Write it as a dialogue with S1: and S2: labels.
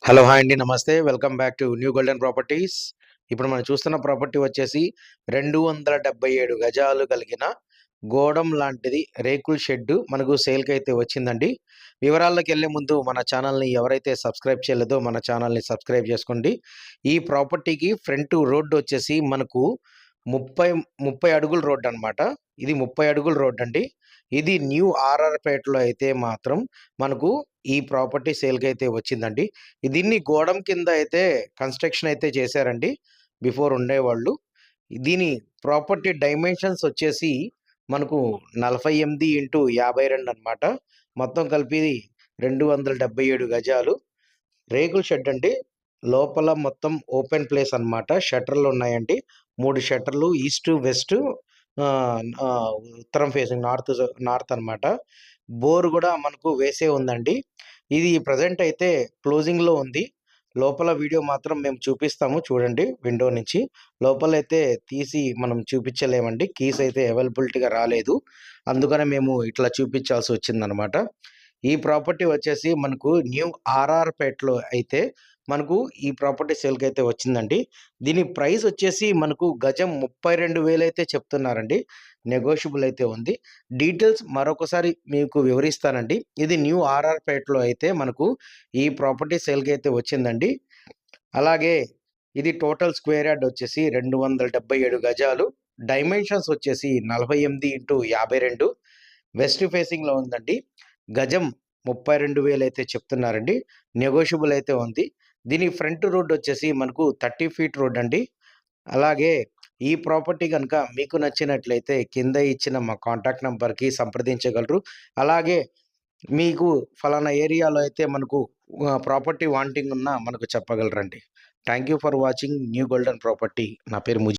S1: Hello hi అండి. నమస్తే. Welcome back to new golden properties. ఇప్పుడు మనం చూస్తున్న ప్రాపర్టీ వచ్చేసి 277 గజాలు కలిగిన గోడం లాంటిది రేకుల షెడ్డు మనకు సేల్‌కైతే వచ్చిందండి. వివరాల్లోకెళ్ళే ముందు మన ఛానల్‌ని ఎవరైతే సబ్స్క్రైబ్ చేయలేదో మన ఛానల్‌ని సబ్స్క్రైబ్ చేసుకోండి. ఈ ప్రాపర్టీకి ఫ్రంట్ రోడ్ వచ్చేసి మనకు 30, 30 అడుగుల రోడ్డనమాట. ఇది 30 అడుగుల రోడ్డండి. ఇది న్యూ ఆర్ఆర్‌పేటలో అయితే మాత్రం మనకు ఈ ప్రాపర్టీ సేల్‌కైతే వచ్చిందండి. దీన్ని గోడం కింద అయితే కన్‌స్ట్రక్షన్ అయితే చేశారండి. బిఫోర్ ఉండేవాళ్ళు. దీని ప్రాపర్టీ డైమెన్షన్స్ వచ్చేసి మనకు 48x52 అనమాట. మొత్తం కలిపి 277 గజాలు. రేకుల షెడ్ అండి. లోపల మొత్తం ఓపెన్ ప్లేస్ అనమాట. షట్టర్‌లున్నాయండి. 3 షట్టర్‌లు ఈస్ట్, వెస్ట్ ఉత్తరం ఫేసింగ్ నార్త్ అనమాట. బోర్ గూడా మనకు వేసే ఉందండి. ఇది ప్రెజెంట్ అయితే క్లోజింగ్‌లో ఉంది. లోపల వీడియో మాత్రం మేము చూపిస్తాము చూడండి విండో నుంచి. లోపలైతే తీసి మనం చూపించలేమండి. కీస్ అయితే అవైలబిలిటీగా రాలేదు. అందుకనే మేము ఇట్లా చూపించాల్సొచ్చిందనమాట. ఈ ప్రాపర్టీ వచ్చేసి మనకు న్యూ ఆర్ఆర్‌పేటలో అయితే మనకు ఈ ప్రాపర్టీ సేల్‌కైతే వచ్చిందండి. దీని ప్రైస్ వచ్చేసి మనకు గజం 32,000 అయితే చెప్తున్నారండి. నెగోషియబుల్ అయితే ఉంది. డీటెయిల్స్ మరొకసారి మీకు వివరిస్తానండి. ఇది న్యూ ఆర్ఆర్‌పేటలో అయితే మనకు ఈ ప్రాపర్టీ సేల్‌కైతే వచ్చిందండి. అలాగే ఇది టోటల్ స్క్వేర్ యార్డ్ వచ్చేసి 277 గజాలు. డైమెన్షన్స్ వచ్చేసి 48x52 వెస్ట్ ఫేసింగ్‌లో ఉందండి. గజం 32,000 అయితే చెప్తున్నారండి. నెగోషియబుల్ అయితే ఉంది. దీని ఫ్రంట్ రోడ్ వచ్చేసి మనకు 30 ఫీట్ రోడ్ అండి. అలాగే ఈ ప్రాపర్టీ గనుక మీకు నచ్చినట్లయితే కింద ఇచ్చిన మా కాంటాక్ట్ నంబర్‌కి సంప్రదించగలరు. అలాగే మీకు ఫలానా ఏరియాలో అయితే మనకు ప్రాపర్టీ వాంటింగ్ ఉన్నా మనకు చెప్పగలరండి. Thank you for watching new golden property. నా పేరు